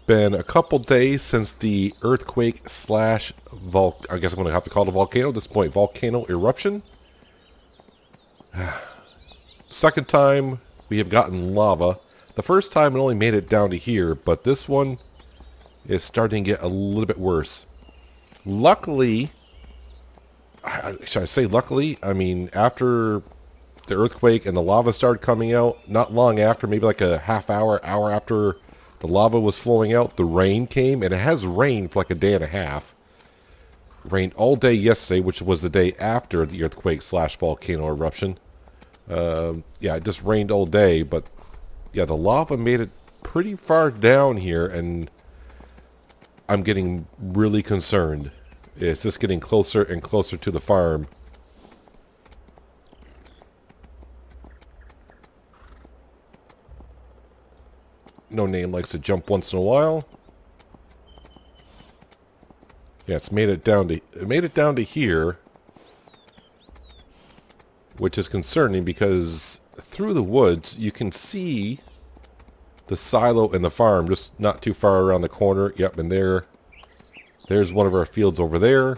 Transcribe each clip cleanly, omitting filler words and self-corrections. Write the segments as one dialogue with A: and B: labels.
A: been a couple days since the earthquake slash I guess I'm going to have to call it a volcano at this point. Volcano eruption. Second time we have gotten lava. The first time it only made it down to here, but this one is starting to get a little bit worse. Luckily, should I say luckily? I mean, after the earthquake and the lava started coming out, not long after, maybe like a half hour after the lava was flowing out, the rain came, and it has rained for like a day and a half. Rained all day yesterday, which was the day after the earthquake slash volcano eruption. Yeah, it just rained all day, but yeah, the lava made it pretty far down here, and I'm getting really concerned. It's just getting closer and closer to the farm. No Name likes to jump once in a while. Yeah, it's made it down to here, which is concerning because through the woods you can see the silo and the farm just not too far around the corner. Yep, and there's one of our fields over there.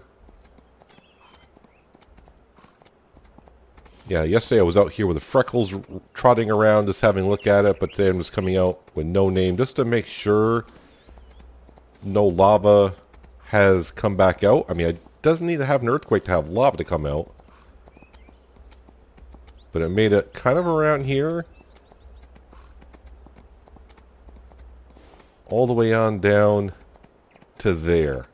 A: Yeah, yesterday I was out here with the Freckles trotting around, just having a look at it, but today I'm just coming out with No Name just to make sure no lava has come back out. I mean, it doesn't need to have an earthquake to have lava to come out. But it made it kind of around here. All the way on down to there.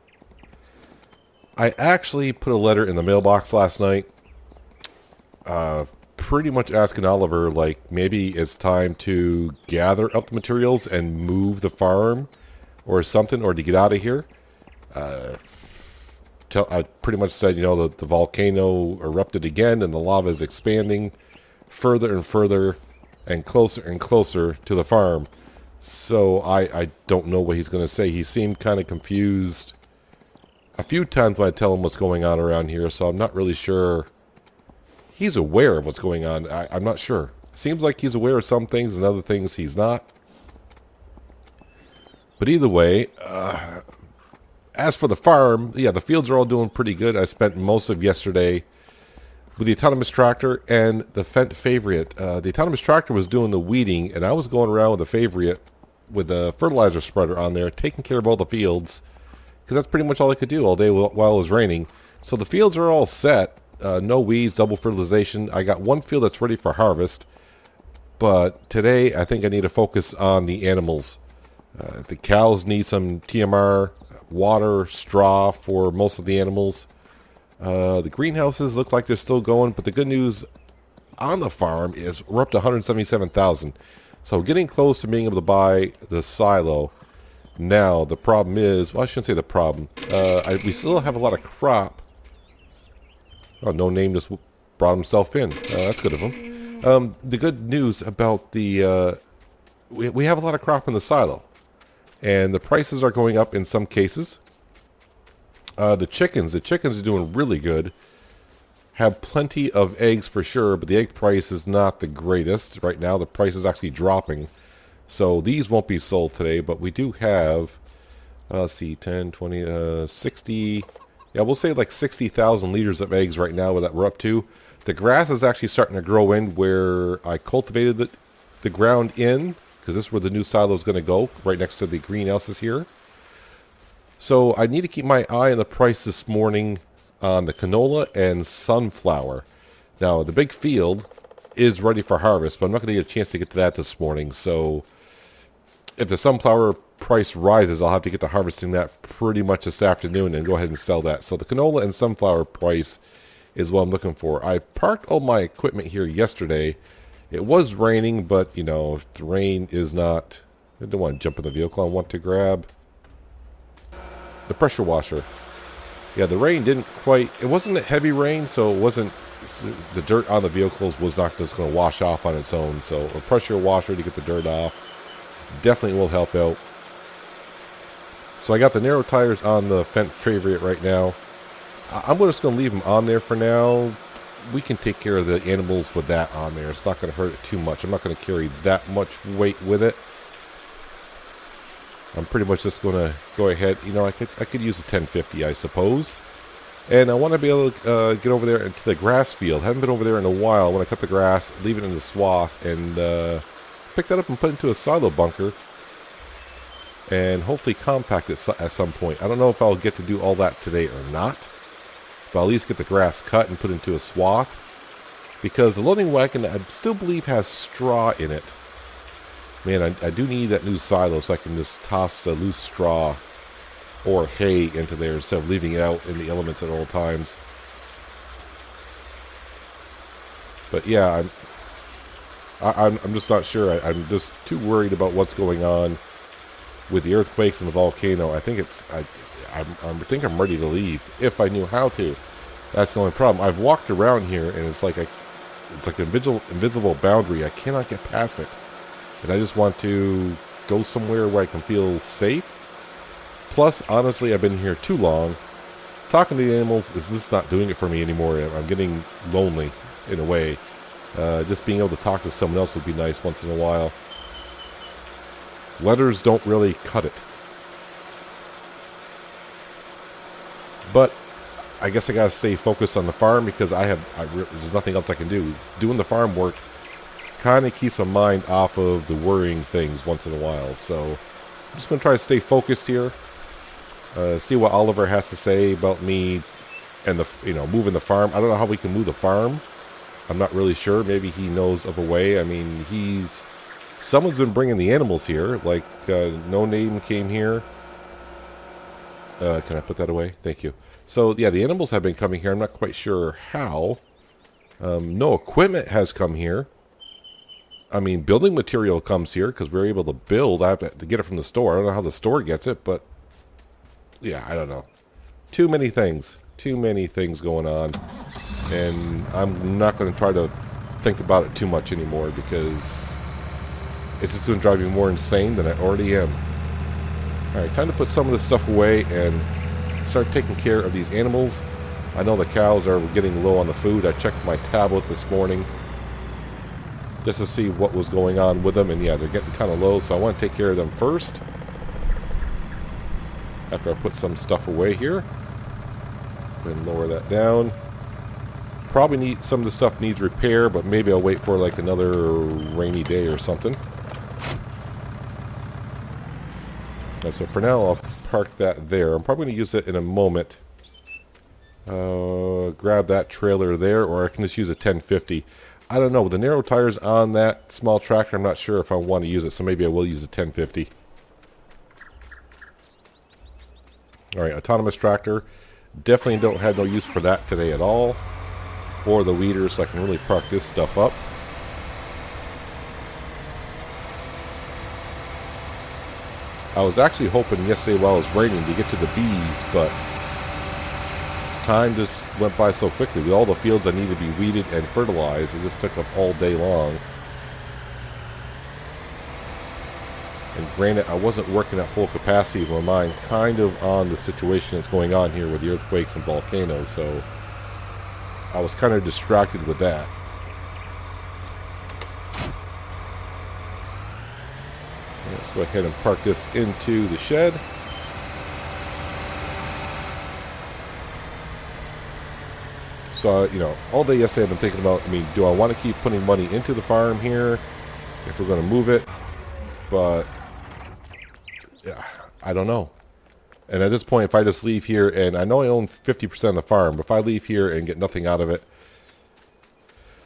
A: I actually put a letter in the mailbox last night. Pretty much asking Oliver, like, maybe it's time to gather up the materials and move the farm or something, or to get out of here. I pretty much said, you know, the volcano erupted again and the lava is expanding further and further and closer to the farm. So I don't know what he's going to say. He seemed kind of confused a few times when I tell him what's going on around here, so I'm not really sure. He's aware of what's going on. I'm not sure. Seems like he's aware of some things and other things he's not. But either way, as for the farm, yeah, the fields are all doing pretty good. I spent most of yesterday with the autonomous tractor and the Fendt Favorite. The autonomous tractor was doing the weeding, and I was going around with the Favorite with the fertilizer spreader on there, taking care of all the fields, because that's pretty much all I could do all day while it was raining. So the fields are all set. No weeds, double fertilization. I got one field that's ready for harvest, but today I think I need to focus on the animals. The cows need some TMR, water, straw for most of the animals. The greenhouses look like they're still going, but the good news on the farm is we're up to 177,000. So getting close to being able to buy the silo. Now, the problem is, well, I shouldn't say the problem. We still have a lot of crop. Oh, No Name just brought himself in. That's good of him. The good news about the... we have a lot of crop in the silo. And the prices are going up in some cases. The chickens are doing really good. Have plenty of eggs for sure, but the egg price is not the greatest. Right now, the price is actually dropping. So these won't be sold today, but we do have, let's see, 10, 20, 60... Yeah, we'll say like 60,000 liters of eggs right now that we're up to. The grass is actually starting to grow in where I cultivated the ground in, because this is where the new silo is going to go, right next to the greenhouses here. So I need to keep my eye on the price this morning on the canola and sunflower. Now, the big field is ready for harvest, but I'm not going to get a chance to get to that this morning. So if the sunflower price rises, I'll have to get to harvesting that pretty much this afternoon and go ahead and sell that. So the canola and sunflower price is what I'm looking for. I parked all my equipment here yesterday. It was raining, but, you know, the rain is not... I don't want to jump in the vehicle. I want to grab the pressure washer. Yeah, the rain didn't quite... It wasn't a heavy rain, so it wasn't... The dirt on the vehicles was not just going to wash off on its own. So a pressure washer to get the dirt off definitely will help out. So I got the narrow tires on the Fendt Favorite right now. I'm just going to leave them on there for now. We can take care of the animals with that on there. It's not going to hurt it too much. I'm not going to carry that much weight with it. I'm pretty much just going to go ahead. You know, I could use a 1050, I suppose. And I want to be able to get over there into the grass field. Haven't been over there in a while. When I cut the grass, leave it in the swath, and pick that up and put it into a silo bunker. And hopefully compact it at some point. I don't know if I'll get to do all that today or not. But I'll at least get the grass cut and put it into a swath. Because the loading wagon, I still believe, has straw in it. Man, I do need that new silo so I can just toss the loose straw or hay into there instead of leaving it out in the elements at all times. But yeah, I'm just not sure. I'm just too worried about what's going on with the earthquakes and the volcano. I think I think I'm ready to leave if I knew how to. That's the only problem. I've walked around here and it's like an invisible boundary. I cannot get past it, and I just want to go somewhere where I can feel safe. Plus, honestly, I've been here too long. Talking to the animals is just not doing it for me anymore. I'm getting lonely in a way. Just being able to talk to someone else would be nice once in a while. Letters don't really cut it. But I guess I gotta stay focused on the farm because there's nothing else I can do. Doing the farm work kind of keeps my mind off of the worrying things once in a while. So I'm just gonna try to stay focused here. See what Oliver has to say about me and moving the farm. I don't know how we can move the farm. I'm not really sure. Maybe he knows of a way. I mean, someone's been bringing the animals here. Like No Name came here. Can I put that away? Thank you. So yeah, the animals have been coming here. I'm not quite sure how. No equipment has come here. I mean, building material comes here because we're able to build. I have to get it from the store. I don't know how the store gets it, but yeah, I don't know. Too many things going on, and I'm not going to try to think about it too much anymore because it's just going to drive me more insane than I already am. Alright, time to put some of this stuff away and start taking care of these animals. I know the cows are getting low on the food. I checked my tablet this morning just to see what was going on with them, and yeah, they're getting kind of low, so I want to take care of them first. After I put some stuff away here. Then lower that down. Probably some of the stuff needs repair, but maybe I'll wait for like another rainy day or something. So for now, I'll park that there. I'm probably going to use it in a moment. Grab that trailer there, or I can just use a 1050. I don't know. With the narrow tires on that small tractor, I'm not sure if I want to use it, so maybe I will use a 1050. Alright, autonomous tractor. Definitely don't have no use for that today at all. Or the weeder, so I can really park this stuff up. I was actually hoping yesterday while it was raining to get to the bees, but time just went by so quickly. With all the fields that need to be weeded and fertilized, it just took up all day long. And granted, I wasn't working at full capacity with my mind kind of on the situation that's going on here with the earthquakes and volcanoes, so I was kind of distracted with that. Let's go ahead and park this into the shed. So, all day yesterday I've been thinking about, do I want to keep putting money into the farm here if we're going to move it? But yeah, I don't know. And at this point, if I just leave here, and I know I own 50% of the farm, but if I leave here and get nothing out of it,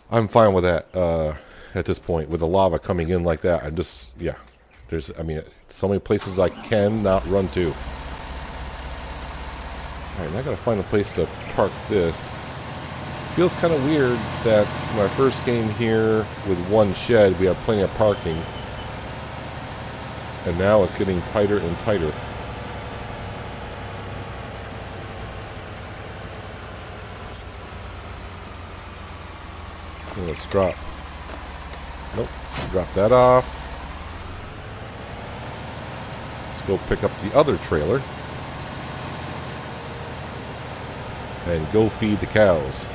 A: I'm fine with that at this point. With the lava coming in like that, there's so many places I cannot run to. Alright, now I gotta find a place to park this. Feels kind of weird that when I first came here with one shed, we had plenty of parking. And now it's getting tighter and tighter. Let's drop. Nope. Drop that off. Let's go pick up the other trailer. And go feed the cows.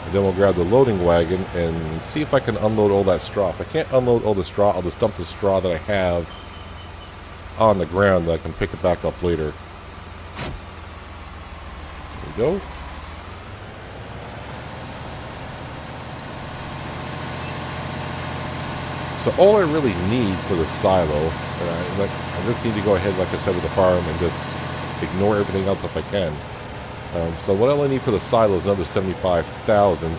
A: And Then we'll grab the loading wagon and see if I can unload all that straw. If I can't unload all the straw, I'll just dump the straw that I have on the ground, that I can pick it back up later. There we go. So all I really need for the silo, I just need to go ahead, like I said, with the farm and just ignore everything else if I can. So what I only need for the silo is another $75,000.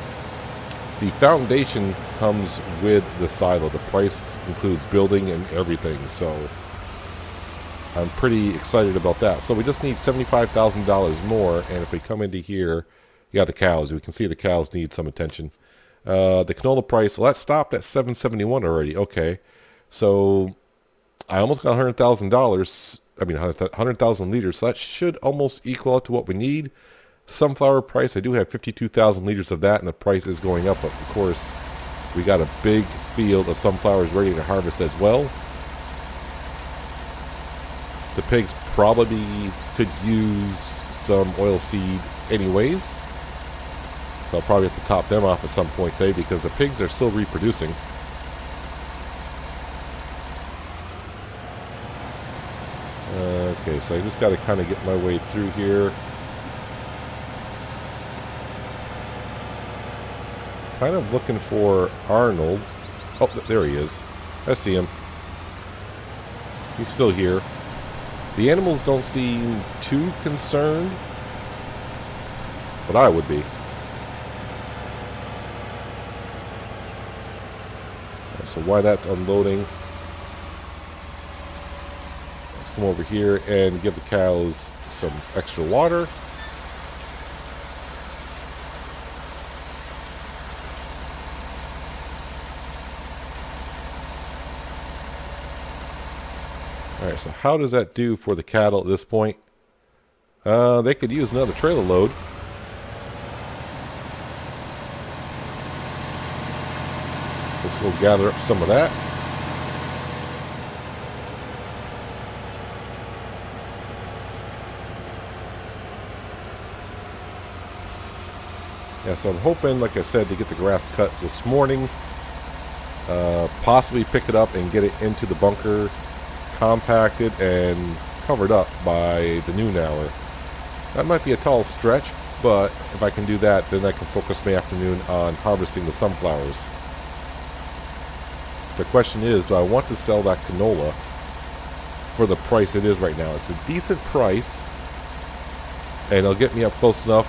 A: The foundation comes with the silo. The price includes building and everything, so I'm pretty excited about that. So we just need $75,000 more, and if we come into here, you got the cows. We can see the cows need some attention. The canola price, well, that stopped at $7.71 already. Okay, so I almost got $100,000. I mean, 100,000 liters. So that should almost equal out to what we need. Sunflower price, I do have 52,000 liters of that, and the price is going up. But of course, we got a big field of sunflowers ready to harvest as well. The pigs probably could use some oil seed anyways. So I'll probably have to top them off at some point today because the pigs are still reproducing. Okay, so I just got to kind of get my way through here. Kind of looking for Arnold. Oh, there he is. I see him. He's still here. The animals don't seem too concerned, but I would be. So while that's unloading, let's come over here and give the cows some extra water. Alright, so how does that do for the cattle at this point? They could use another trailer load. So let's go gather up some of that. Yeah, so I'm hoping, like I said, to get the grass cut this morning. Possibly pick it up and get it into the bunker, compacted and covered up by the noon hour. That might be a tall stretch, but if I can do that, then I can focus my afternoon on harvesting the sunflowers. The question is, do I want to sell that canola for the price it is right now? It's a decent price, and it'll get me up close enough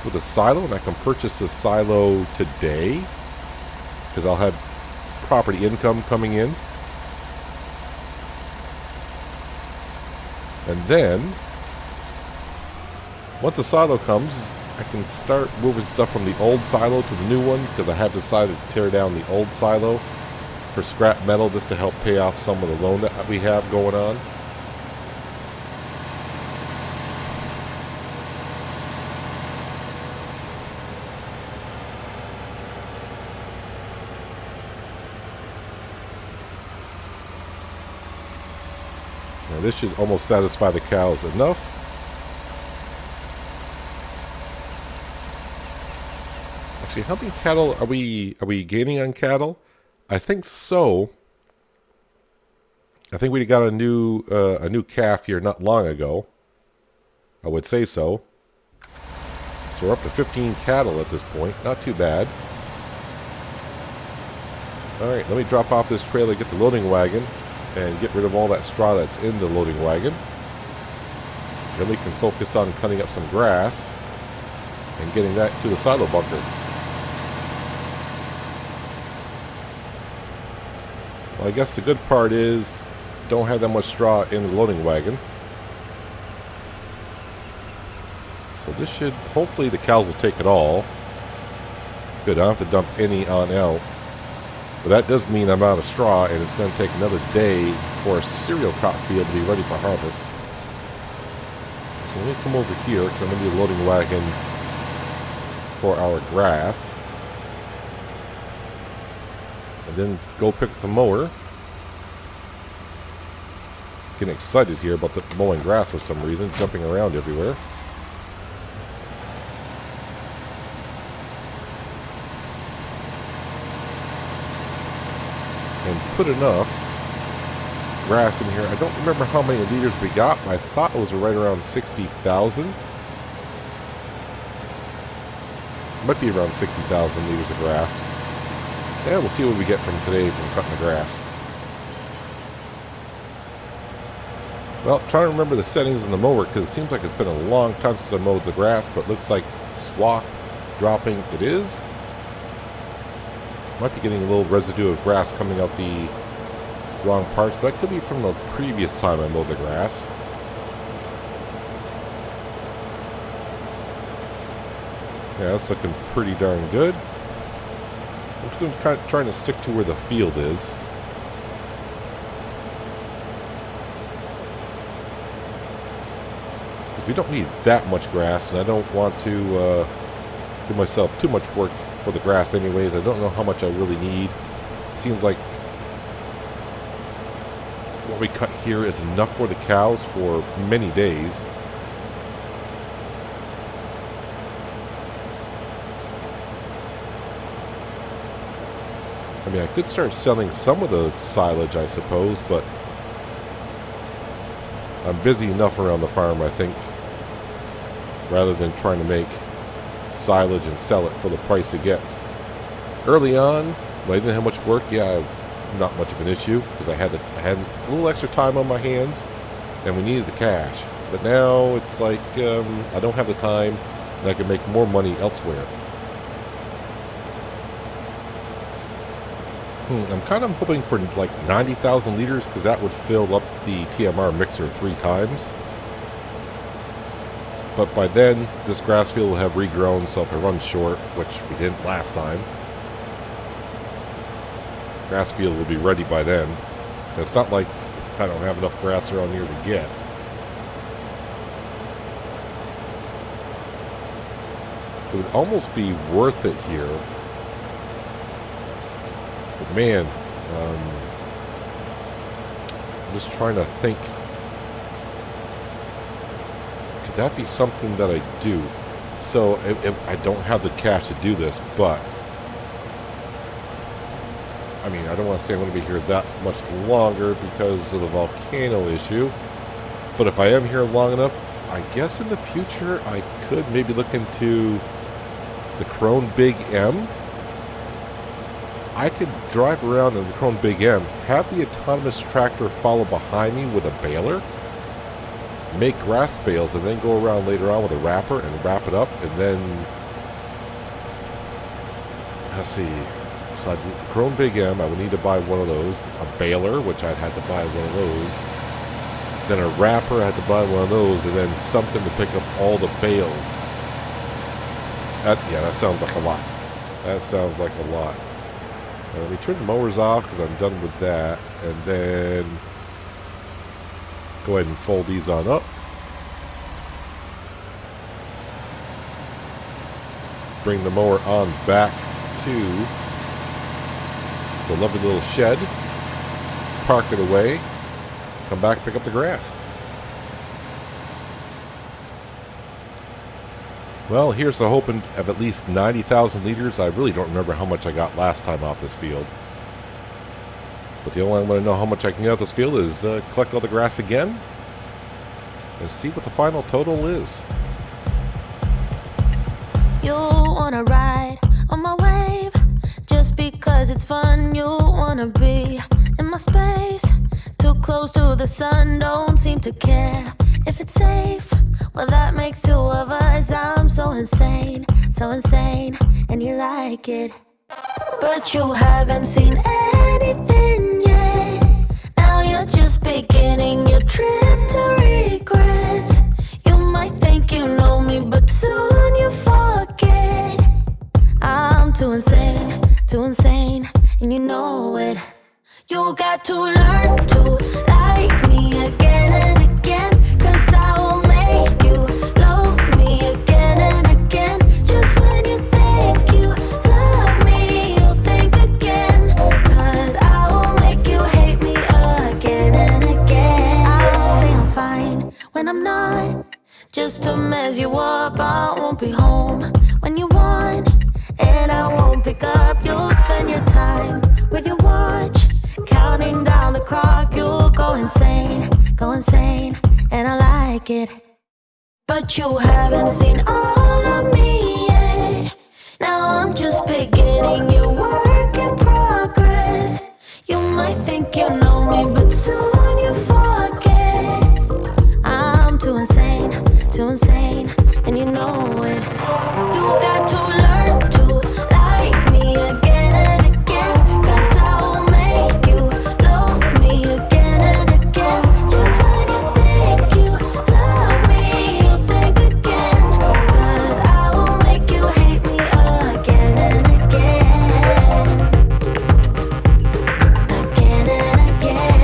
A: for the silo, and I can purchase the silo today because I'll have property income coming in. And then, once the silo comes, I can start moving stuff from the old silo to the new one, because I have decided to tear down the old silo for scrap metal just to help pay off some of the loan that we have going on. Now this should almost satisfy the cows enough. Actually, how many cattle are we gaining on cattle? I think so. I think we got a new calf here not long ago. I would say so. So we're up to 15 cattle at this point. Not too bad. Alright, let me drop off this trailer, get the loading wagon, and get rid of all that straw that's in the loading wagon. Then we can focus on cutting up some grass and getting that to the silo bunker. Well, I guess the good part is don't have that much straw in the loading wagon. So this should, hopefully the cows will take it all. Good, I don't have to dump any on out. But that does mean I'm out of straw, and it's going to take another day for a cereal crop field to be ready for harvest. So let me come over here, because I'm going to be loading wagon for our grass. And then go pick the mower. Getting excited here about the mowing grass for some reason, jumping around everywhere. and put enough grass in here. I don't remember how many liters we got, but I thought it was right around 60,000. Might be around 60,000 liters of grass. Yeah, we'll see what we get from today from cutting the grass. Well, trying to remember the settings on the mower because it seems like it's been a long time since I mowed the grass, but it looks like swath dropping it is. Might be getting a little residue of grass coming out the wrong parts, but that could be from the previous time I mowed the grass. Yeah, that's looking pretty darn good. I'm just going to kind of trying to stick to where the field is. We don't need that much grass, and I don't want to give myself too much work for the grass anyways. I don't know how much I really need. It seems like what we cut here is enough for the cows for many days. I mean, I could start selling some of the silage, I suppose, but I'm busy enough around the farm, I think, rather than trying to make silage and sell it for the price it gets. Early on, when I didn't have much work, yeah, not much of an issue because I had a little extra time on my hands and we needed the cash. But now it's like I don't have the time and I can make more money elsewhere. I'm kind of hoping for like 90,000 liters because that would fill up the TMR mixer 3 times. But by then, this grass field will have regrown, so if it runs short, which we didn't last time, grass field will be ready by then. And it's not like I don't have enough grass around here to get. It would almost be worth it here. But man, I'm just trying to think. Could that be something that I do? So I don't have the cash to do this, but I mean, I don't want to say I'm going to be here that much longer because of the volcano issue. But if I am here long enough, I guess in the future I could maybe look into the Krone Big M. I could drive around in the Krone Big M, have the autonomous tractor follow behind me with a baler, make grass bales, and then go around later on with a wrapper and wrap it up, and then let's see. So I did the Krone Big M. I would need to buy one of those, a baler, which I'd have to buy one of those, then a wrapper. I had to buy one of those, and then something to pick up all the bales. That sounds like a lot. That sounds like a lot. Let me turn the mowers off because I'm done with that, and then go ahead and fold these on up. Bring the mower on back to the lovely little shed. Park it away. Come back, pick up the grass. Well, here's the hope of at least 90,000 liters. I really don't remember how much I got last time off this field. But the only way I'm going to know how much I can get off this field is collect all the grass again and see what the final total is.
B: You wanna ride on my wave just because it's fun. You wanna be in my space, too close to the sun, don't seem to care if it's safe. Well, that makes 2 of us. I'm so insane, and you like it. But you haven't seen anything yet. Now you're just beginning your trip to regrets. You might think you know me, but soon you forget. I'm too insane, and you know it. You got to learn to like me again and again, 'cause I will make you love me again and again. Just when you think you love me, you'll think again, 'cause I will make you hate me again and again. I'll say I'm fine when I'm not, just to mess you up. I won't be home when you want, and I won't pick up. You'll spend your time with your watch, go insane, and I like it. But you haven't seen all of me yet. Now I'm just beginning, your work in progress. You might think you know me, but soon you forget. I'm too insane, and you know it. You got to learn to like me again and again, 'cause I will make you love me again and again. Just when you think you love me, you think again, 'cause I will make you hate me again and again. Again and again.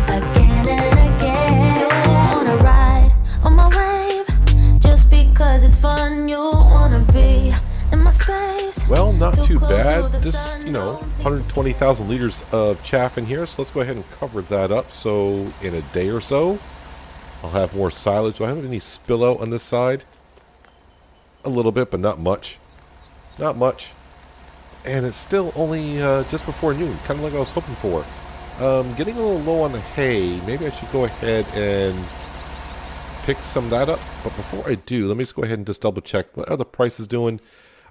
B: Again and again. You wanna ride on my wave just because it's fun. You wanna be in my space.
A: Well, not
B: Too
A: too
B: close to
A: bad.
B: the
A: Just,
B: sun,
A: you know,
B: don't seem to
A: 120,000 liters of chaff in here. So let's go ahead and cover that up. So in a day or so, I'll have more silage. Do I have any spill out on this side? A little bit, but not much. Not much. And it's still only just before noon, kind of like I was hoping for. Getting a little low on the hay. Maybe I should go ahead and pick some of that up. But before I do, let me just go ahead and just double check what are the prices doing.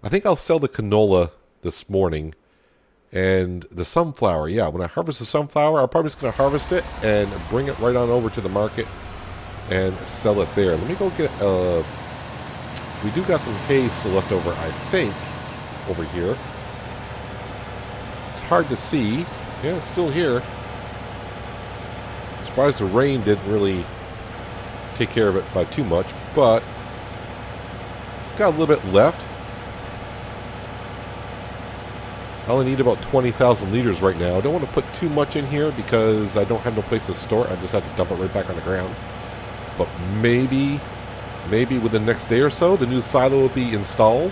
A: I think I'll sell the canola this morning. And the sunflower, yeah, when I harvest the sunflower, I'm probably just going to harvest it and bring it right on over to the market and sell it there. Let me go get, we do got some hay still left over, I think, over here. It's hard to see. Yeah, it's still here. Surprised the rain didn't really take care of it by too much, but got a little bit left. I only need about 20,000 liters right now. I don't want to put too much in here because I don't have no place to store it. I just have to dump it right back on the ground. But maybe within the next day or so, the new silo will be installed.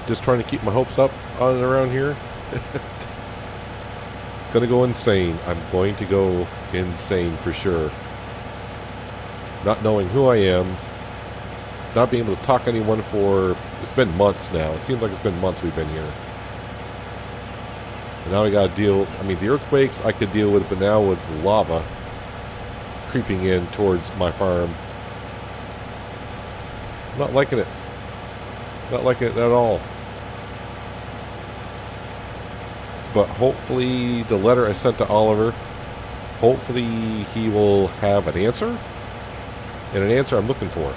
A: Just trying to keep my hopes up on and around here. Gonna go insane. I'm going to go insane for sure. Not knowing who I am. Not being able to talk to anyone for... It's been months now. It seems like it's been months we've been here. And now we gotta deal... I mean, the earthquakes I could deal with, but now with lava creeping in towards my farm. Not liking it. Not liking it at all. But hopefully the letter I sent to Oliver, hopefully he will have an answer. And an answer I'm looking for.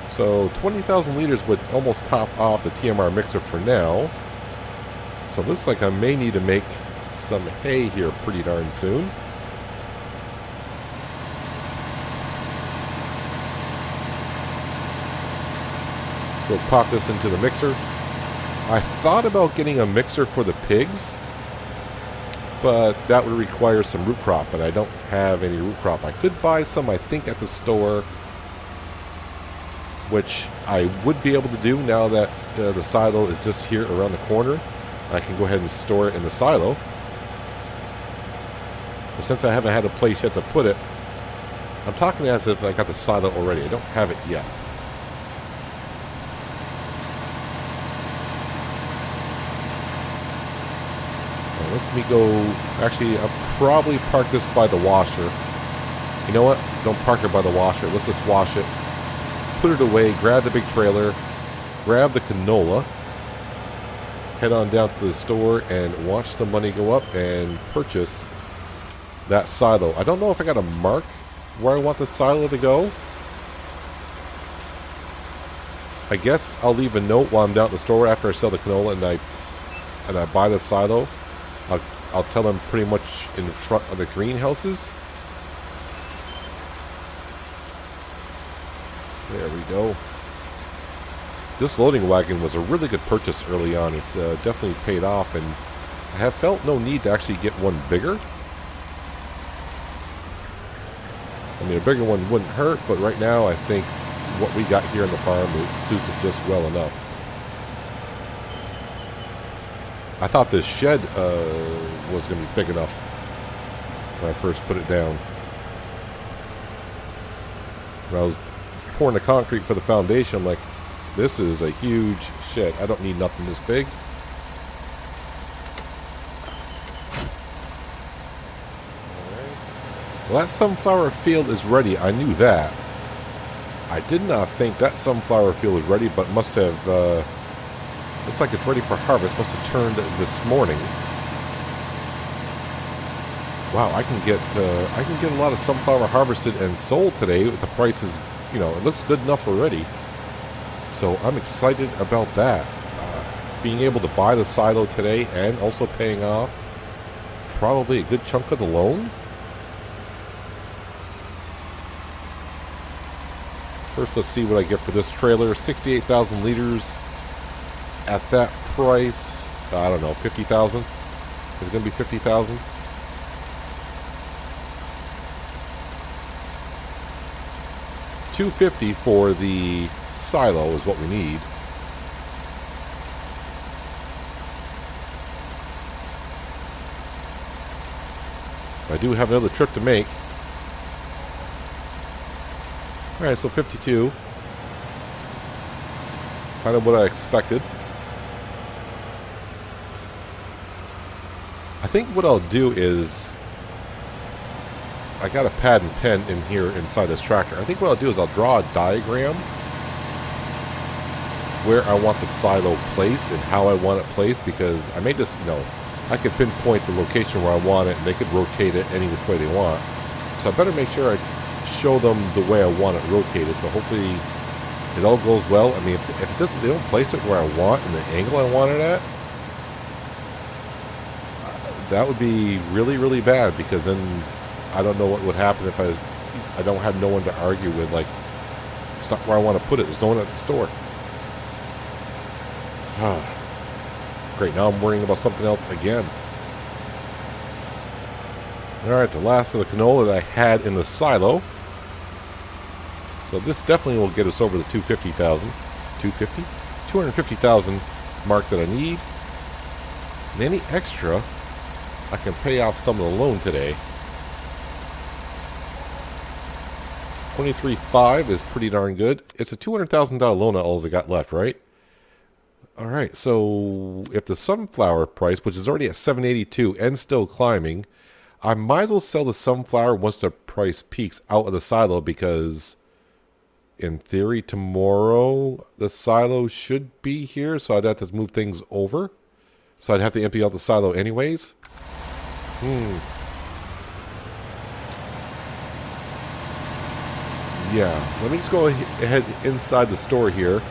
A: So 20,000 liters would almost top off the TMR mixer for now. So it looks like I may need to make some hay here pretty darn soon. Let's go pop this into the mixer. I thought about getting a mixer for the pigs, but that would require some root crop, and I don't have any root crop. I could buy some, I think, at the store, which I would be able to do now that the silo is just here around the corner. I can go ahead and store it in the silo. But since I haven't had a place yet to put it, I'm talking as if I got the silo already. I don't have it yet. Now, let me go... Actually, I'll probably park this by the washer. You know what? Don't park it by the washer. Let's just wash it. Put it away, grab the big trailer, grab the canola, head on down to the store and watch the money go up and purchase that silo. I don't know if I got to mark where I want the silo to go. I guess I'll leave a note while I'm down at the store after I sell the canola and I buy the silo. I'll tell them pretty much in front of the greenhouses. There we go. This loading wagon was a really good purchase early on. It's definitely paid off, and I have felt no need to actually get one bigger. I mean, a bigger one wouldn't hurt, but right now I think what we got here on the farm, it suits it just well enough. I thought this shed was going to be big enough when I first put it down. When I was pouring the concrete for the foundation, I'm like, this is a huge shed. I don't need nothing this big. Well, that sunflower field is ready. I knew that. I did not think that sunflower field was ready, but must have, looks like it's ready for harvest. Must have turned this morning. Wow, I can get a lot of sunflower harvested and sold today with the prices. You know, it looks good enough already. So I'm excited about that. Being able to buy the silo today and also paying off probably a good chunk of the loan. First, let's see what I get for this trailer. 68,000 liters. At that price, I don't know, 50,000? Is it going to be 50,000? $250 for the silo is what we need. I do have another trip to make. Alright, so 52. Kind of what I expected. I think what I'll do is, I got a pad and pen in here inside this tractor. I think what I'll do is I'll draw a diagram where I want the silo placed and how I want it placed, because I may just, you know, I could pinpoint the location where I want it and they could rotate it any which way they want. So I better make sure I show them the way I want it rotated, so hopefully it all goes well. I mean, if it doesn't, they don't place it where I want and the angle I want it at, that would be really, really bad, because then I don't know what would happen if I don't have no one to argue with, like, it's not where I want to put it. There's no one at the store. Great, now I'm worrying about something else again. Alright, the last of the canola that I had in the silo. So this definitely will get us over the 250,000. 250? 250,000 mark that I need. And any extra, I can pay off some of the loan today. 23.5 is pretty darn good. It's a $200,000 loan all I got left, right? Alright, so if the sunflower price, which is already at $782 and still climbing, I might as well sell the sunflower once the price peaks out of the silo, because in theory tomorrow the silo should be here, so I'd have to move things over. So I'd have to empty out the silo anyways. Yeah, let me just go ahead inside the store here.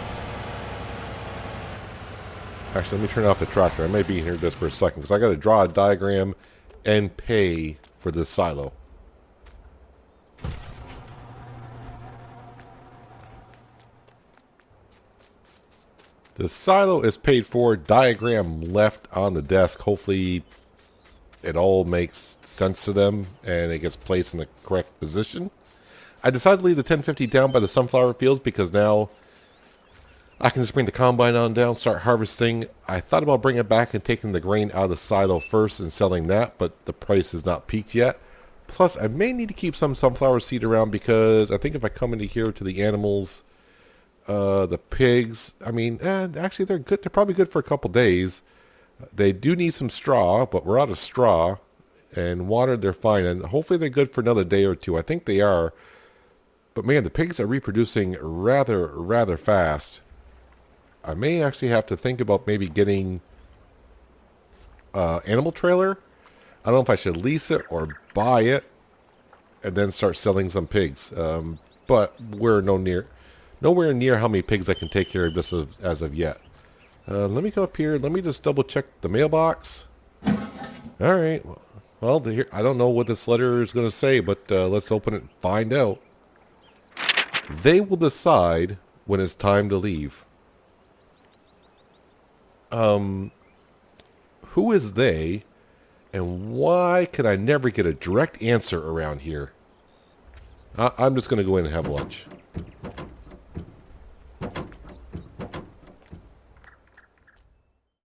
A: Actually, let me turn off the tractor. I may be here just for a second, because I got to draw a diagram and pay for this silo. The silo is paid for. Diagram left on the desk. Hopefully it all makes sense to them and it gets placed in the correct position. I decided to leave the 1050 down by the sunflower fields, because now I can just bring the combine on down, start harvesting. I thought about bringing it back and taking the grain out of the silo first and selling that, but the price has not peaked yet. Plus, I may need to keep some sunflower seed around, because I think if I come into here to the animals, the pigs, I mean, actually they're good. They're probably good for a couple days. They do need some straw, but we're out of straw, and water they're fine, and hopefully they're good for another day or two. I think they are. But man, the pigs are reproducing rather fast. I may actually have to think about maybe getting animal trailer. I don't know if I should lease it or buy it and then start selling some pigs. But we're nowhere near how many pigs I can take care of just as of yet. Let me go up here. Let me just double check the mailbox. All right. Well, I don't know what this letter is going to say, but let's open it and find out. They will decide when it's time to leave. Who is they, and why can I never get a direct answer around here? I'm just going to go in and have lunch.